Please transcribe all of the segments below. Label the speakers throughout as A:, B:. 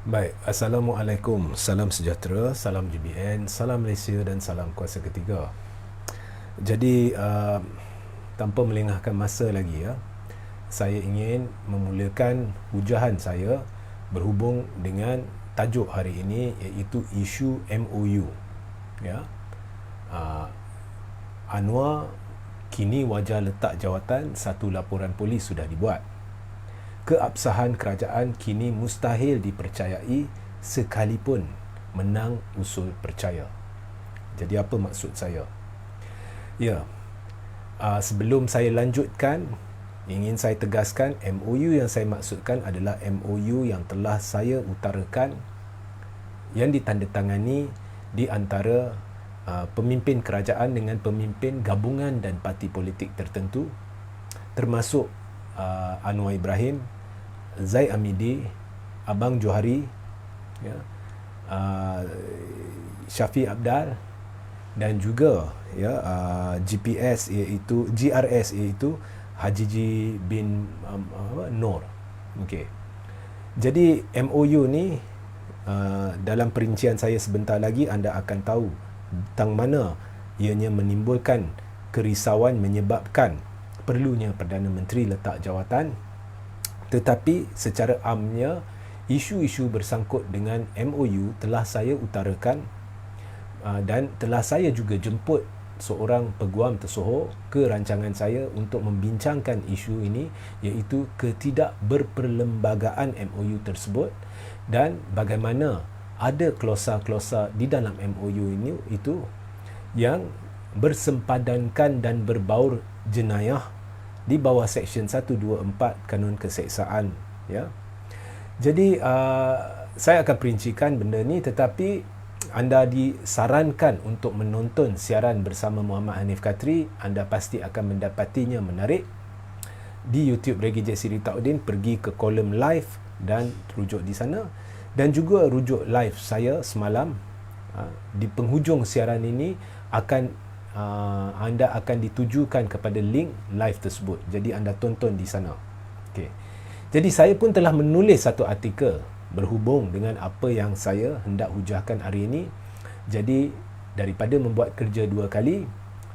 A: Baik, Assalamualaikum, salam sejahtera, salam GBN, salam Malaysia dan salam kuasa ketiga. Jadi, tanpa melengahkan masa lagi ya, saya ingin memulakan hujahan saya berhubung dengan tajuk hari ini, iaitu isu MOU. Ya, Anwar kini wajar letak jawatan, satu laporan polis sudah dibuat. Keabsahan kerajaan kini mustahil dipercayai sekalipun menang usul percaya. Jadi apa maksud saya? Ya, sebelum saya lanjutkan, ingin saya tegaskan MOU yang saya maksudkan adalah MOU yang telah saya utarakan, yang ditandatangani di antara pemimpin kerajaan dengan pemimpin gabungan dan parti politik tertentu, termasuk Anwar Ibrahim, Zaid Amidi, Abang Johari, ya, Syafiq Abdal, dan juga ya, GRS iaitu Haji bin Noor. Okey. Jadi MOU ni, dalam perincian saya sebentar lagi anda akan tahu tentang mana ianya menimbulkan kerisauan, menyebabkan perlunya Perdana Menteri letak jawatan. Tetapi secara amnya, isu-isu bersangkut dengan MOU telah saya utarakan, dan telah saya juga jemput seorang peguam tersohor ke rancangan saya untuk membincangkan isu ini, iaitu ketidakberperlembagaan MOU tersebut dan bagaimana ada klausa-klausa di dalam MOU ini itu yang bersempadankan dan berbaur jenayah di bawah Seksyen 124 Kanun Keseksaan, ya. Jadi saya akan perincikan benda ni, tetapi anda disarankan untuk menonton siaran bersama Muhammad Hanif Katri. Anda pasti akan mendapatinya menarik di YouTube Regi J. Siri Taudin. Pergi ke kolom live dan rujuk di sana, dan juga rujuk live saya semalam. Di penghujung siaran ini anda akan ditujukan kepada link live tersebut. Jadi anda tonton di sana. Okey. Jadi saya pun telah menulis satu artikel berhubung dengan apa yang saya hendak hujahkan hari ini. Jadi daripada membuat kerja dua kali,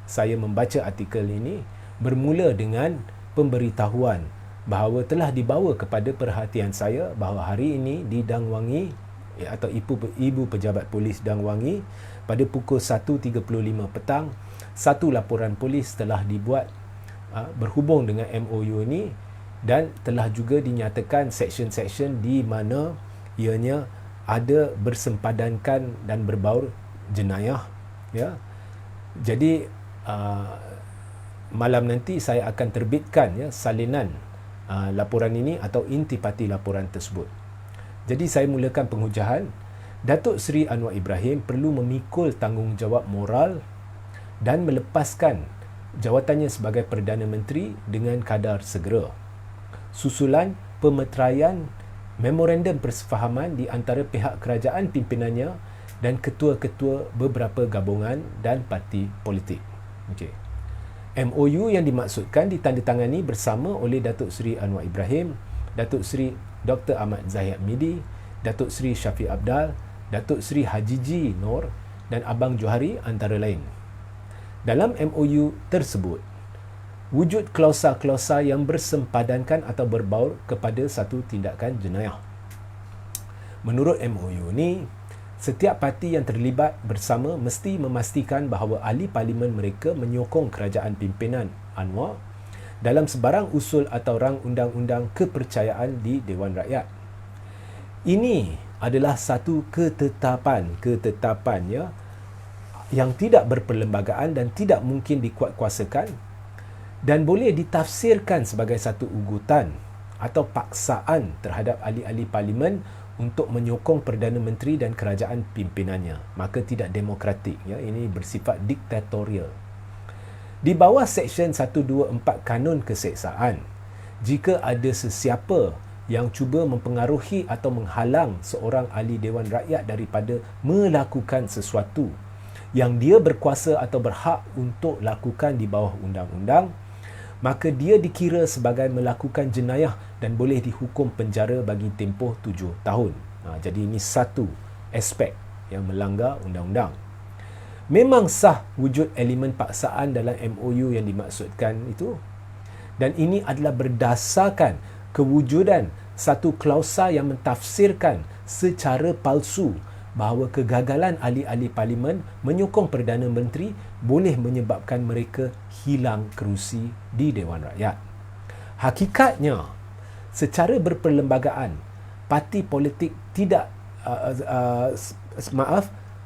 A: saya membaca artikel ini bermula dengan pemberitahuan bahawa telah dibawa kepada perhatian saya bahawa hari ini di Dang Wangi, atau Ibu Pejabat Polis Dang Wangi, pada pukul 1.35 petang, satu laporan polis telah dibuat berhubung dengan MOU ini, dan telah juga dinyatakan seksyen-seksyen di mana ianya ada bersempadankan dan berbaur jenayah, ya. Jadi malam nanti saya akan terbitkan, ya, salinan laporan ini atau intipati laporan tersebut. Jadi saya mulakan penghujahan. Datuk Seri Anwar Ibrahim perlu memikul tanggungjawab moral dan melepaskan jawatannya sebagai Perdana Menteri dengan kadar segera, susulan pemeteraian memorandum persefahaman di antara pihak kerajaan pimpinannya dan ketua-ketua beberapa gabungan dan parti politik. Okey. MOU yang dimaksudkan ditandatangani bersama oleh Datuk Seri Anwar Ibrahim, Datuk Seri Dr. Ahmad Zahid Midi, Datuk Seri Syafiq Abdal, Datuk Seri Haji Noor dan Abang Johari antara lain. Dalam MOU tersebut, wujud klausa-klausa yang bersempadankan atau berbaur kepada satu tindakan jenayah. Menurut MOU ni, setiap parti yang terlibat bersama mesti memastikan bahawa ahli parlimen mereka menyokong kerajaan pimpinan Anwar dalam sebarang usul atau rang undang-undang kepercayaan di Dewan Rakyat. Ini adalah satu ketetapan ya, yang tidak berperlembagaan dan tidak mungkin dikuatkuasakan, dan boleh ditafsirkan sebagai satu ugutan atau paksaan terhadap ahli-ahli parlimen untuk menyokong Perdana Menteri dan kerajaan pimpinannya. Maka tidak demokratik, ya. Ini bersifat diktatorial. Di bawah Seksyen 124 Kanun Keseksaan, jika ada sesiapa yang cuba mempengaruhi atau menghalang seorang ahli Dewan Rakyat daripada melakukan sesuatu yang dia berkuasa atau berhak untuk lakukan di bawah undang-undang, maka dia dikira sebagai melakukan jenayah dan boleh dihukum penjara bagi tempoh 7 tahun. Jadi ini satu aspek yang melanggar undang-undang. Memang sah wujud elemen paksaan dalam MOU yang dimaksudkan itu, dan ini adalah berdasarkan kewujudan satu klausa yang mentafsirkan secara palsu bahawa kegagalan ahli-ahli parlimen menyokong Perdana Menteri boleh menyebabkan mereka hilang kerusi di Dewan Rakyat. Hakikatnya, secara berperlembagaan, parti politik tidak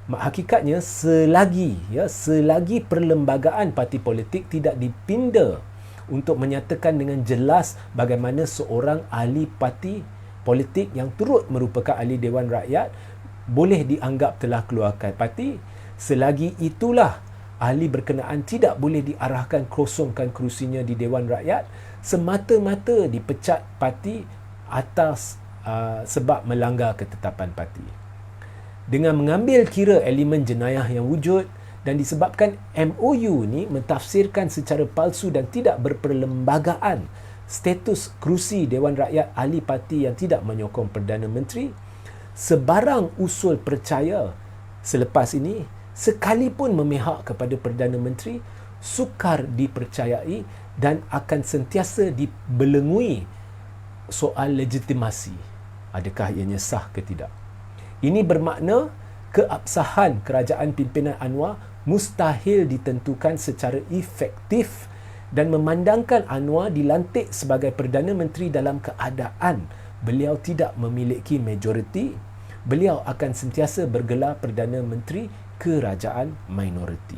A: hakikatnya selagi perlembagaan parti politik tidak dipinda untuk menyatakan dengan jelas bagaimana seorang ahli parti politik yang turut merupakan ahli Dewan Rakyat boleh dianggap telah keluarkan parti, selagi itulah ahli berkenaan tidak boleh diarahkan kosongkan kerusinya di Dewan Rakyat semata-mata dipecat parti atas sebab melanggar ketetapan parti. Dengan mengambil kira elemen jenayah yang wujud dan disebabkan MOU ni mentafsirkan secara palsu dan tidak berperlembagaan status kerusi Dewan Rakyat ahli parti yang tidak menyokong Perdana Menteri, sebarang usul percaya selepas ini sekalipun memihak kepada Perdana Menteri sukar dipercayai dan akan sentiasa dibelengui soal legitimasi. Adakah ianya sah ke tidak? Ini bermakna keabsahan kerajaan pimpinan Anwar mustahil ditentukan secara efektif dan memandangkan Anwar dilantik sebagai Perdana Menteri dalam keadaan beliau tidak memiliki majoriti, beliau akan sentiasa bergelar Perdana Menteri kerajaan minoriti.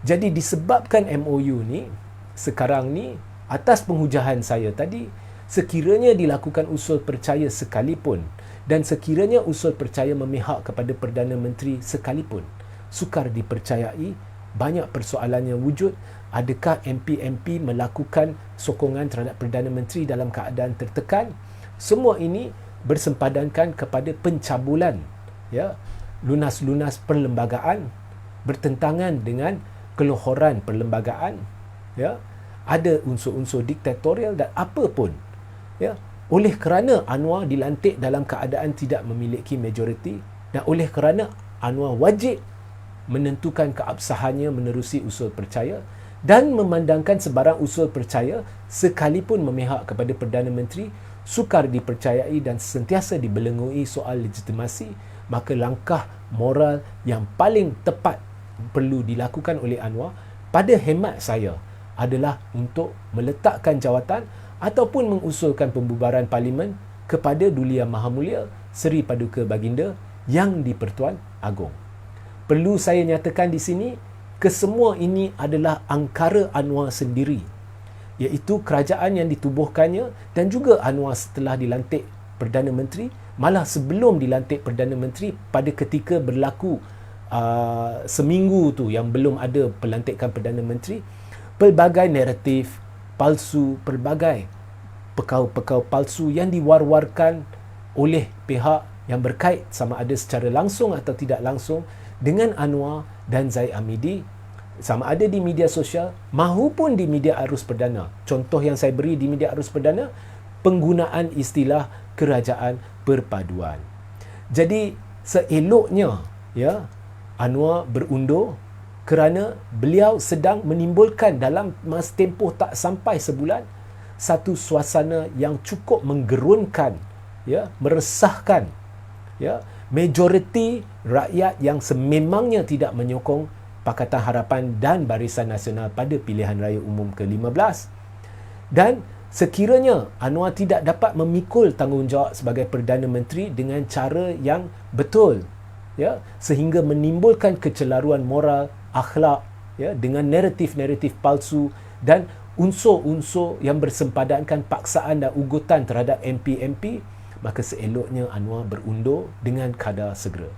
A: Jadi disebabkan MOU ni, sekarang ni, atas penghujahan saya tadi, sekiranya dilakukan usul percaya sekalipun dan sekiranya usul percaya memihak kepada Perdana Menteri sekalipun, sukar dipercayai, banyak persoalan yang wujud. Adakah MP-MP melakukan sokongan terhadap Perdana Menteri dalam keadaan tertekan? Semua ini bersempadankan kepada pencabulan lunas-lunas perlembagaan, bertentangan dengan keluhuran perlembagaan, ada unsur-unsur diktatorial dan apa pun, oleh kerana Anwar dilantik dalam keadaan tidak memiliki majoriti dan oleh kerana Anwar wajib menentukan keabsahannya menerusi usul percaya dan memandangkan sebarang usul percaya sekalipun memihak kepada Perdana Menteri sukar dipercayai dan sentiasa dibelengui soal legitimasi, maka langkah moral yang paling tepat perlu dilakukan oleh Anwar pada hemat saya adalah untuk meletakkan jawatan ataupun mengusulkan pembubaran parlimen kepada Duli Yang Maha Mulia Seri Paduka Baginda Yang di-Pertuan Agong. Perlu saya nyatakan di sini, kesemua ini adalah angkara Anwar sendiri, iaitu kerajaan yang ditubuhkannya dan juga Anwar setelah dilantik Perdana Menteri, malah sebelum dilantik Perdana Menteri pada ketika berlaku seminggu tu yang belum ada pelantikan Perdana Menteri, pelbagai naratif palsu, pelbagai pekau-pekau palsu yang diwar-warkan oleh pihak yang berkait sama ada secara langsung atau tidak langsung dengan Anwar dan Zaid Amidi, sama ada di media sosial mahupun di media arus perdana. Contoh yang saya beri di media arus perdana, penggunaan istilah kerajaan perpaduan. Jadi seeloknya Anwar berundur kerana beliau sedang menimbulkan dalam masa tempoh tak sampai sebulan satu suasana yang cukup menggerunkan, meresahkan, majoriti rakyat yang sememangnya tidak menyokong Pakatan Harapan dan Barisan Nasional pada pilihan raya umum ke-15. Dan sekiranya Anwar tidak dapat memikul tanggungjawab sebagai Perdana Menteri dengan cara yang betul, sehingga menimbulkan kecelaruan moral, akhlak, dengan naratif-naratif palsu dan unsur-unsur yang bersempadankan paksaan dan ugutan terhadap MP-MP, maka seeloknya Anwar berundur dengan kadar segera.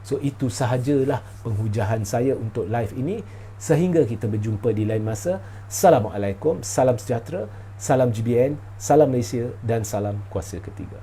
A: So itu sahajalah penghujahan saya untuk live ini. Sehingga kita berjumpa di lain masa. Assalamualaikum, salam sejahtera, salam GBN, salam Malaysia dan salam kuasa ketiga.